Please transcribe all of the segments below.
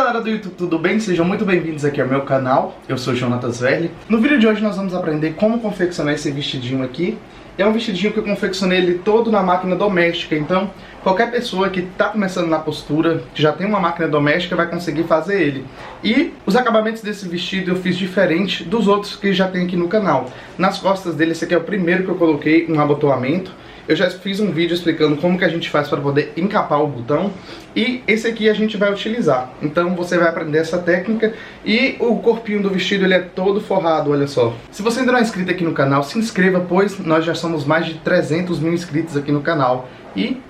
galera do YouTube, tudo bem? Sejam muito bem-vindos aqui ao meu canal. Eu sou o Jonatas Verli. No vídeo de hoje nós vamos aprender como confeccionar esse vestidinho aqui. É um vestidinho que eu confeccionei ele todo na máquina doméstica, então qualquer pessoa que está começando na costura, que já tem uma máquina doméstica, vai conseguir fazer ele. E os acabamentos desse vestido eu fiz diferente dos outros que já tem aqui no canal. Nas costas dele, esse aqui é o primeiro que eu coloquei um abotoamento. Eu já fiz um vídeo explicando como que a gente faz para poder encapar o botão. E esse aqui a gente vai utilizar. Então você vai aprender essa técnica. E o corpinho do vestido ele é todo forrado, olha só. Se você ainda não é inscrito aqui no canal, se inscreva, pois nós já somos mais de 300 mil inscritos aqui no canal. E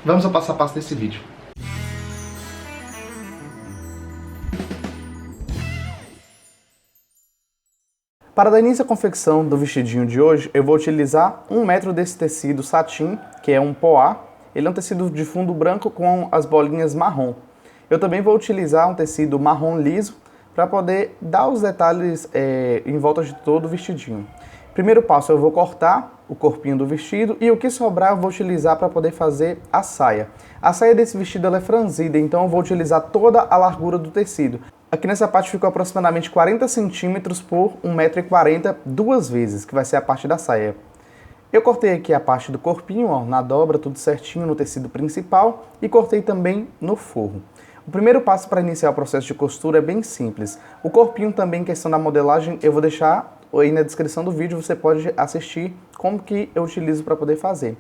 vamos ao passo a passo desse vídeo. Para dar início à confecção do vestidinho de hoje, eu vou utilizar 1 metro desse tecido satin, que é um poá. Ele é um tecido de fundo branco com as bolinhas marrom. Eu também vou utilizar um tecido marrom liso para poder dar os detalhes em volta de todo o vestidinho. Primeiro passo, eu vou cortar o corpinho do vestido e o que sobrar eu vou utilizar para poder fazer a saia. A saia desse vestido ela é franzida, então eu vou utilizar toda a largura do tecido. Aqui nessa parte ficou aproximadamente 40 centímetros por 1,40 m duas vezes, que vai ser a parte da saia. Eu cortei aqui a parte do corpinho, ó, na dobra, tudo certinho no tecido principal e cortei também no forro. O primeiro passo para iniciar o processo de costura é bem simples. O corpinho também, questão da modelagem, eu vou deixar aí na descrição do vídeo, você pode assistir como que eu utilizo para poder fazer.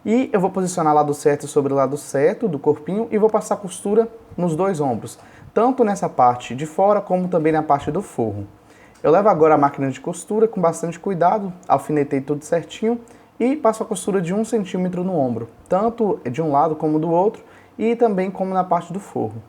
E eu vou posicionar o lado certo sobre o lado certo do corpinho e vou passar costura nos dois ombros, tanto nessa parte de fora como também na parte do forro. Eu levo agora a máquina de costura com bastante cuidado, alfinetei tudo certinho e passo a costura de 1 centímetro no ombro, tanto de um lado como do outro e também como na parte do forro.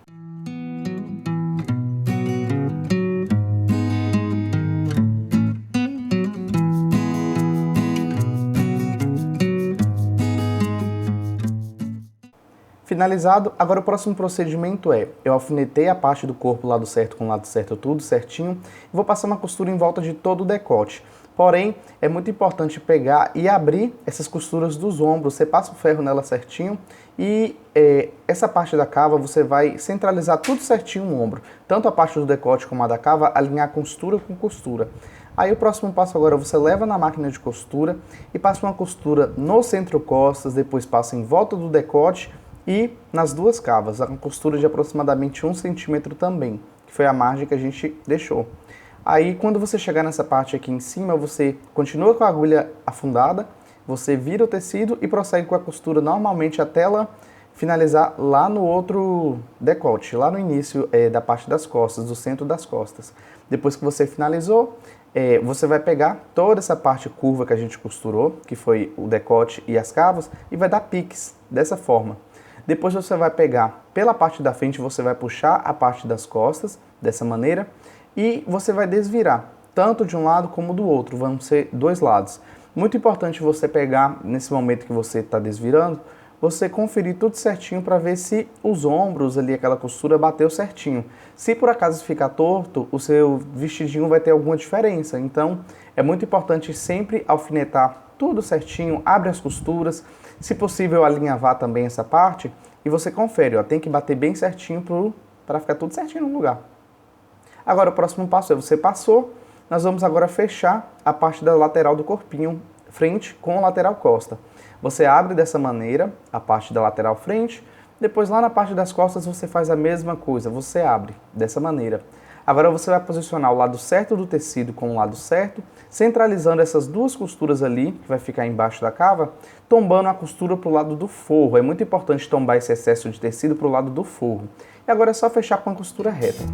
Finalizado, agora o próximo procedimento é, eu alfinetei a parte do corpo lado certo com o lado certo, tudo certinho, e vou passar uma costura em volta de todo o decote. Porém, é muito importante pegar e abrir essas costuras dos ombros, você passa o ferro nela certinho e essa parte da cava você vai centralizar tudo certinho no ombro, tanto a parte do decote como a da cava, alinhar costura com costura. Aí o próximo passo agora você leva na máquina de costura e passa uma costura no centro-costas, depois passa em volta do decote, e nas duas cavas, a costura de aproximadamente 1 centímetro também, que foi a margem que a gente deixou. Aí quando você chegar nessa parte aqui em cima, você continua com a agulha afundada, você vira o tecido e prossegue com a costura normalmente até ela finalizar lá no outro decote, lá no início da parte das costas, do centro das costas. Depois que você finalizou, você vai pegar toda essa parte curva que a gente costurou, que foi o decote e as cavas, e vai dar piques dessa forma. Depois você vai pegar pela parte da frente, você vai puxar a parte das costas, dessa maneira, e você vai desvirar, tanto de um lado como do outro, vão ser dois lados. Muito importante você pegar, nesse momento que você está desvirando, você conferir tudo certinho para ver se os ombros ali, aquela costura bateu certinho. Se por acaso ficar torto, o seu vestidinho vai ter alguma diferença, então é muito importante sempre alfinetar tudo certinho, abre as costuras, se possível alinhavar também essa parte e você confere, ó, tem que bater bem certinho para ficar tudo certinho no lugar. Agora o próximo passo é você passou, nós vamos agora fechar a parte da lateral do corpinho, frente com a lateral costa. Você abre dessa maneira a parte da lateral frente, depois lá na parte das costas você faz a mesma coisa, você abre dessa maneira. Agora você vai posicionar o lado certo do tecido com o lado certo, centralizando essas duas costuras ali, que vai ficar embaixo da cava, tombando a costura para o lado do forro. É muito importante tombar esse excesso de tecido para o lado do forro. E agora é só fechar com a costura reta.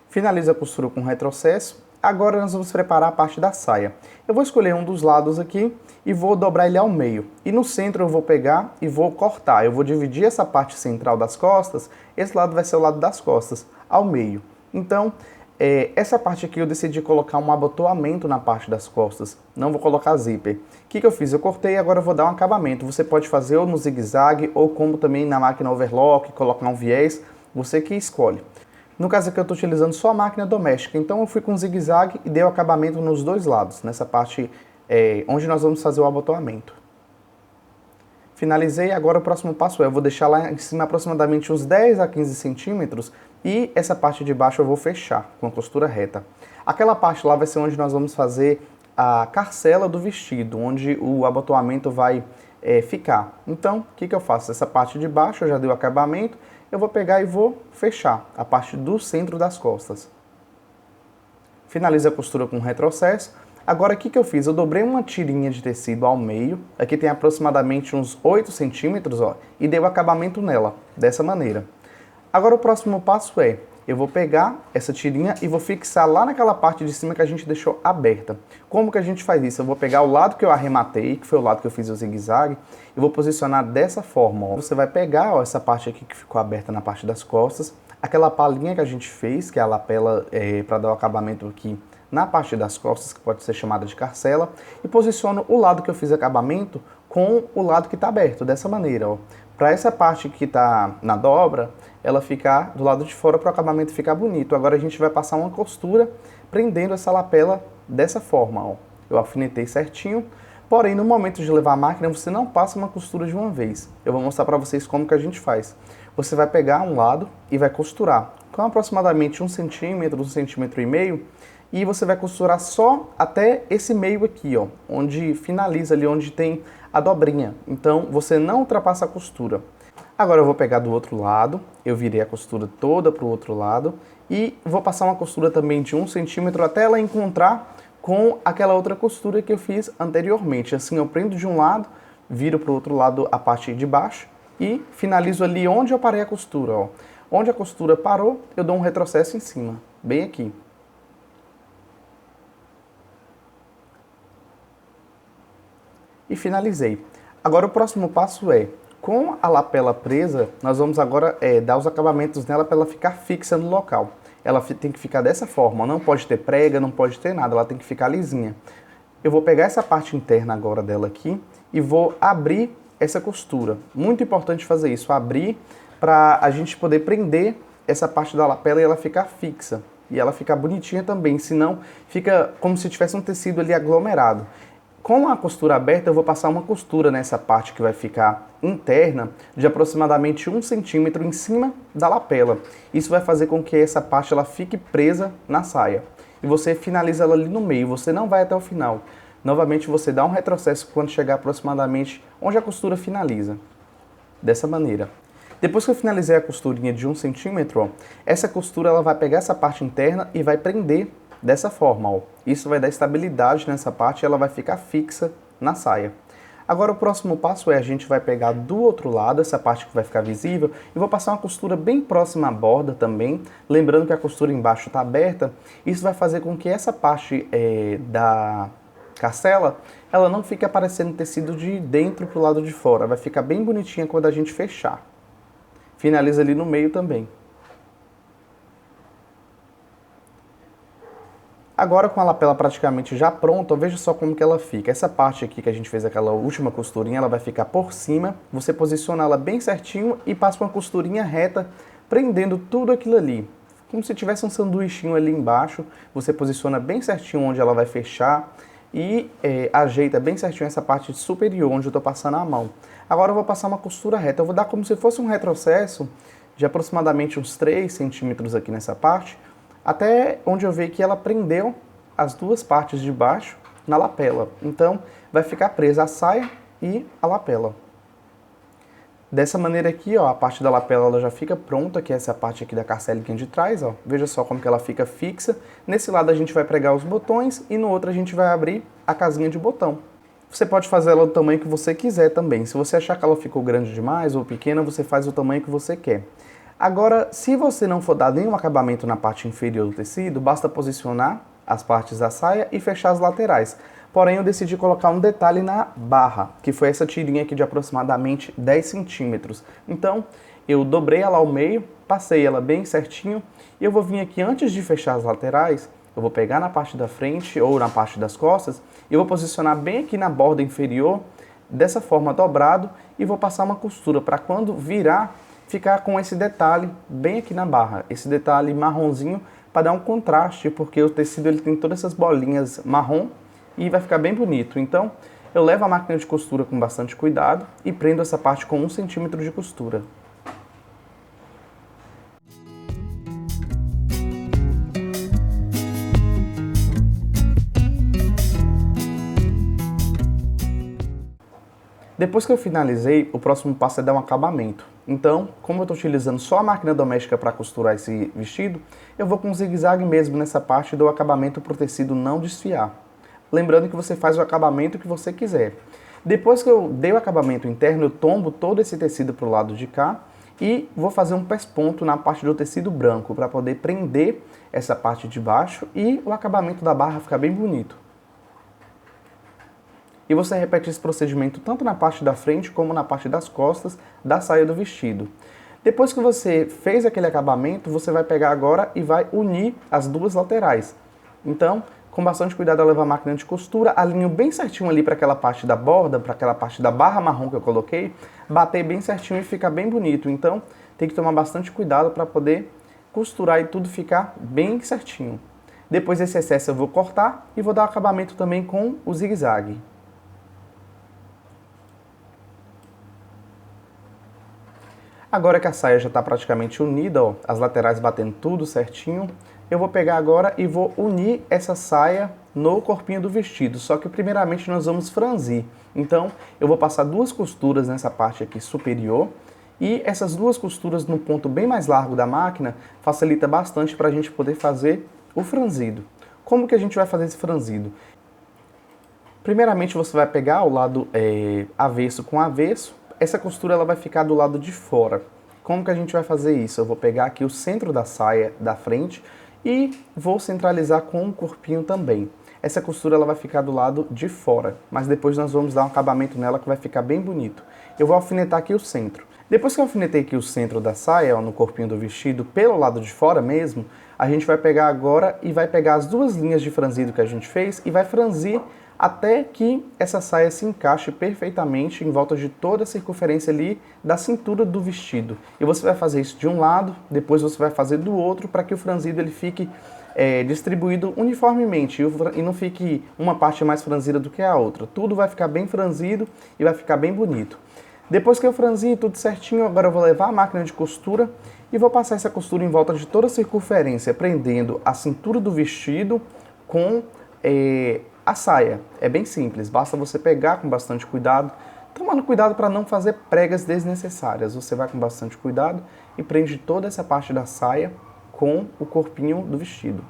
Finaliza a costura com retrocesso. Agora nós vamos preparar a parte da saia. Eu vou escolher um dos lados aqui e vou dobrar ele ao meio. E no centro eu vou pegar e vou cortar. Eu vou dividir essa parte central das costas, esse lado vai ser o lado das costas, ao meio. Então, essa parte aqui eu decidi colocar um abotoamento na parte das costas, não vou colocar zíper. O que eu fiz? Eu cortei e agora eu vou dar um acabamento. Você pode fazer ou no zigue-zague ou como também na máquina overlock, colocar um viés, você que escolhe. No caso aqui eu estou utilizando só a máquina doméstica, então eu fui com zigue-zague e dei o acabamento nos dois lados, nessa parte onde nós vamos fazer o abotoamento. Finalizei, agora o próximo passo eu vou deixar lá em cima aproximadamente uns 10 a 15 centímetros e essa parte de baixo eu vou fechar com a costura reta. Aquela parte lá vai ser onde nós vamos fazer a carcela do vestido, onde o abotoamento vai ficar. Então, o que eu faço? Essa parte de baixo eu já dei o acabamento, eu vou pegar e vou fechar a parte do centro das costas. Finalizo a costura com retrocesso. Agora, o que eu fiz? Eu dobrei uma tirinha de tecido ao meio, aqui tem aproximadamente uns 8 centímetros, ó, e dei o acabamento nela, dessa maneira. Agora, o próximo passo eu vou pegar essa tirinha e vou fixar lá naquela parte de cima que a gente deixou aberta. Como que a gente faz isso? Eu vou pegar o lado que eu arrematei, que foi o lado que eu fiz o zigue-zague, e vou posicionar dessa forma, ó. Você vai pegar, ó, essa parte aqui que ficou aberta na parte das costas, aquela palhinha que a gente fez, que é a lapela para dar o acabamento aqui na parte das costas, que pode ser chamada de carcela, e posiciono o lado que eu fiz acabamento com o lado que está aberto, dessa maneira, ó. Para essa parte que está na dobra, ela ficar do lado de fora para o acabamento ficar bonito. Agora a gente vai passar uma costura prendendo essa lapela dessa forma, ó. Eu alfinetei certinho, porém no momento de levar a máquina você não passa uma costura de uma vez. Eu vou mostrar para vocês como que a gente faz. Você vai pegar um lado e vai costurar com aproximadamente 1 centímetro, 1,5 centímetros, e você vai costurar só até esse meio aqui, ó, onde finaliza ali, onde tem a dobrinha. Então você não ultrapassa a costura. Agora eu vou pegar do outro lado, eu virei a costura toda para o outro lado e vou passar uma costura também de 1 centímetro até ela encontrar com aquela outra costura que eu fiz anteriormente. Assim eu prendo de um lado, viro para o outro lado a parte de baixo e finalizo ali onde eu parei a costura, ó. Onde a costura parou, eu dou um retrocesso em cima, bem aqui. E finalizei. Agora o próximo passo com a lapela presa, nós vamos agora dar os acabamentos nela para ela ficar fixa no local. Ela tem que ficar dessa forma, não pode ter prega, não pode ter nada, ela tem que ficar lisinha. Eu vou pegar essa parte interna agora dela aqui e vou abrir essa costura. Muito importante fazer isso, abrir para a gente poder prender essa parte da lapela e ela ficar fixa. E ela ficar bonitinha também, senão fica como se tivesse um tecido ali aglomerado. Com a costura aberta, eu vou passar uma costura nessa parte que vai ficar interna de aproximadamente 1 centímetro em cima da lapela. Isso vai fazer com que essa parte ela fique presa na saia. E você finaliza ela ali no meio, você não vai até o final. Novamente você dá um retrocesso quando chegar aproximadamente onde a costura finaliza. Dessa maneira. Depois que eu finalizei a costurinha de 1 centímetro, ó, essa costura ela vai pegar essa parte interna e vai prender dessa forma, ó. Isso vai dar estabilidade nessa parte e ela vai ficar fixa na saia. Agora o próximo passo a gente vai pegar do outro lado, essa parte que vai ficar visível, e vou passar uma costura bem próxima à borda também, lembrando que a costura embaixo está aberta. Isso vai fazer com que essa parte da carcela, ela não fique aparecendo tecido de dentro para o lado de fora, vai ficar bem bonitinha quando a gente fechar. Finaliza ali no meio também. Agora com a lapela praticamente já pronta, veja só como que ela fica. Essa parte aqui que a gente fez aquela última costurinha, ela vai ficar por cima. Você posiciona ela bem certinho e passa uma costurinha reta, prendendo tudo aquilo ali. Como se tivesse um sanduichinho ali embaixo. Você posiciona bem certinho onde ela vai fechar e ajeita bem certinho essa parte superior, onde eu estou passando a mão. Agora eu vou passar uma costura reta. Eu vou dar como se fosse um retrocesso de aproximadamente uns 3 centímetros aqui nessa parte, até onde eu vejo que ela prendeu as duas partes de baixo na lapela. Então, vai ficar presa a saia e a lapela. Dessa maneira aqui, ó, a parte da lapela ela já fica pronta, que é essa parte aqui da carcelinha de trás, ó. Veja só como que ela fica fixa. Nesse lado a gente vai pregar os botões e no outro a gente vai abrir a casinha de botão. Você pode fazer ela do tamanho que você quiser também. Se você achar que ela ficou grande demais ou pequena, você faz o tamanho que você quer. Agora, se você não for dar nenhum acabamento na parte inferior do tecido, basta posicionar as partes da saia e fechar as laterais. Porém, eu decidi colocar um detalhe na barra, que foi essa tirinha aqui de aproximadamente 10 centímetros. Então, eu dobrei ela ao meio, passei ela bem certinho e eu vou vir aqui antes de fechar as laterais, eu vou pegar na parte da frente ou na parte das costas e eu vou posicionar bem aqui na borda inferior, dessa forma dobrado, e vou passar uma costura para quando virar, ficar com esse detalhe bem aqui na barra, esse detalhe marronzinho para dar um contraste, porque o tecido ele tem todas essas bolinhas marrom e vai ficar bem bonito. Então eu levo a máquina de costura com bastante cuidado e prendo essa parte com 1 centímetro de costura. Depois que eu finalizei, o próximo passo é dar um acabamento. Então, como eu estou utilizando só a máquina doméstica para costurar esse vestido, eu vou com zigue-zague mesmo nessa parte e dou acabamento para o tecido não desfiar. Lembrando que você faz o acabamento que você quiser. Depois que eu dei o acabamento interno, eu tombo todo esse tecido para o lado de cá e vou fazer um pesponto na parte do tecido branco para poder prender essa parte de baixo e o acabamento da barra ficar bem bonito. E você repete esse procedimento tanto na parte da frente como na parte das costas da saia do vestido. Depois que você fez aquele acabamento, você vai pegar agora e vai unir as duas laterais. Então, com bastante cuidado eu levo a máquina de costura, alinho bem certinho ali para aquela parte da borda, para aquela parte da barra marrom que eu coloquei, bater bem certinho e ficar bem bonito. Então, tem que tomar bastante cuidado para poder costurar e tudo ficar bem certinho. Depois desse excesso eu vou cortar e vou dar acabamento também com o zigue-zague. Agora que a saia já está praticamente unida, ó, as laterais batendo tudo certinho, eu vou pegar agora e vou unir essa saia no corpinho do vestido, só que primeiramente nós vamos franzir. Então eu vou passar 2 costuras nessa parte aqui superior e essas 2 costuras no ponto bem mais largo da máquina facilita bastante para a gente poder fazer o franzido. Como que a gente vai fazer esse franzido? Primeiramente você vai pegar o lado avesso com avesso. Essa costura ela vai ficar do lado de fora. Como que a gente vai fazer isso? Eu vou pegar aqui o centro da saia da frente e vou centralizar com o corpinho também. Essa costura ela vai ficar do lado de fora, mas depois nós vamos dar um acabamento nela que vai ficar bem bonito. Eu vou alfinetar aqui o centro. Depois que eu alfinetei aqui o centro da saia, ó, no corpinho do vestido, pelo lado de fora mesmo, a gente vai pegar agora e vai pegar as 2 linhas de franzido que a gente fez e vai franzir até que essa saia se encaixe perfeitamente em volta de toda a circunferência ali da cintura do vestido. E você vai fazer isso de um lado, depois você vai fazer do outro, para que o franzido ele fique distribuído uniformemente e não fique uma parte mais franzida do que a outra. Tudo vai ficar bem franzido e vai ficar bem bonito. Depois que eu franzi tudo certinho, agora eu vou levar a máquina de costura e vou passar essa costura em volta de toda a circunferência, prendendo a cintura do vestido com a saia. É bem simples, basta você pegar com bastante cuidado, tomando cuidado para não fazer pregas desnecessárias. Você vai com bastante cuidado e prende toda essa parte da saia com o corpinho do vestido.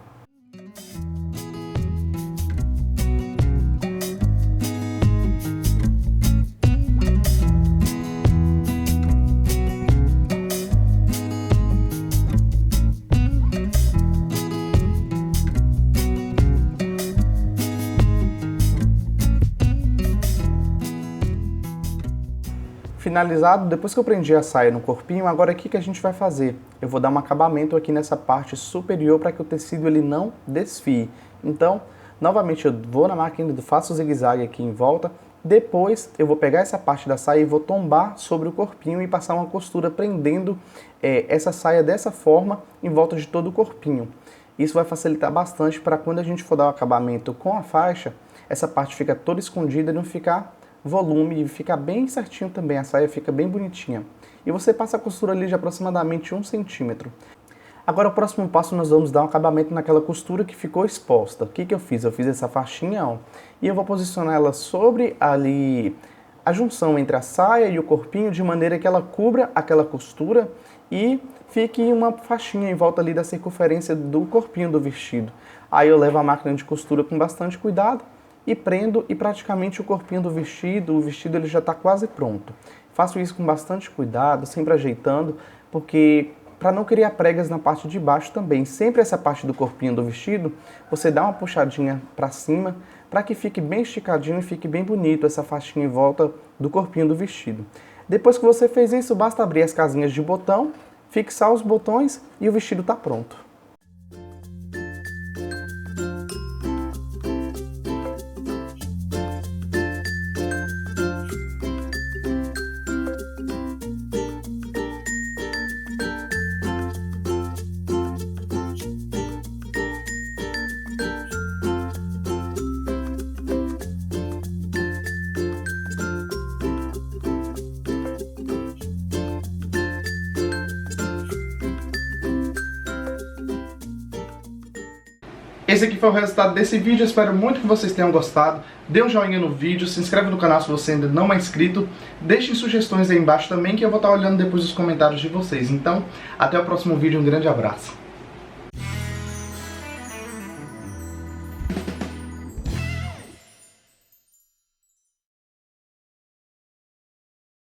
Finalizado, depois que eu prendi a saia no corpinho, agora o que a gente vai fazer? Eu vou dar um acabamento aqui nessa parte superior para que o tecido ele não desfie. Então, novamente eu vou na máquina, faço o zigue-zague aqui em volta, depois eu vou pegar essa parte da saia e vou tombar sobre o corpinho e passar uma costura prendendo essa saia dessa forma em volta de todo o corpinho. Isso vai facilitar bastante para quando a gente for dar o acabamento com a faixa, essa parte fica toda escondida e não ficar volume e fica bem certinho também, a saia fica bem bonitinha. E você passa a costura ali de aproximadamente 1 centímetro. Agora o próximo passo nós vamos dar um acabamento naquela costura que ficou exposta. O que eu fiz? Eu fiz essa faixinha, ó, e eu vou posicionar ela sobre ali a junção entre a saia e o corpinho de maneira que ela cubra aquela costura e fique uma faixinha em volta ali da circunferência do corpinho do vestido. Aí eu levo a máquina de costura com bastante cuidado e prendo e praticamente o corpinho do vestido, o vestido ele já está quase pronto. Faço isso com bastante cuidado, sempre ajeitando, porque para não criar pregas na parte de baixo também. Sempre essa parte do corpinho do vestido, você dá uma puxadinha para cima, para que fique bem esticadinho e fique bem bonito essa faixinha em volta do corpinho do vestido. Depois que você fez isso, basta abrir as casinhas de botão, fixar os botões e o vestido está pronto. Esse aqui foi o resultado desse vídeo, eu espero muito que vocês tenham gostado. Dê um joinha no vídeo, se inscreve no canal se você ainda não é inscrito. Deixem sugestões aí embaixo também que eu vou estar olhando depois os comentários de vocês. Então, até o próximo vídeo, um grande abraço.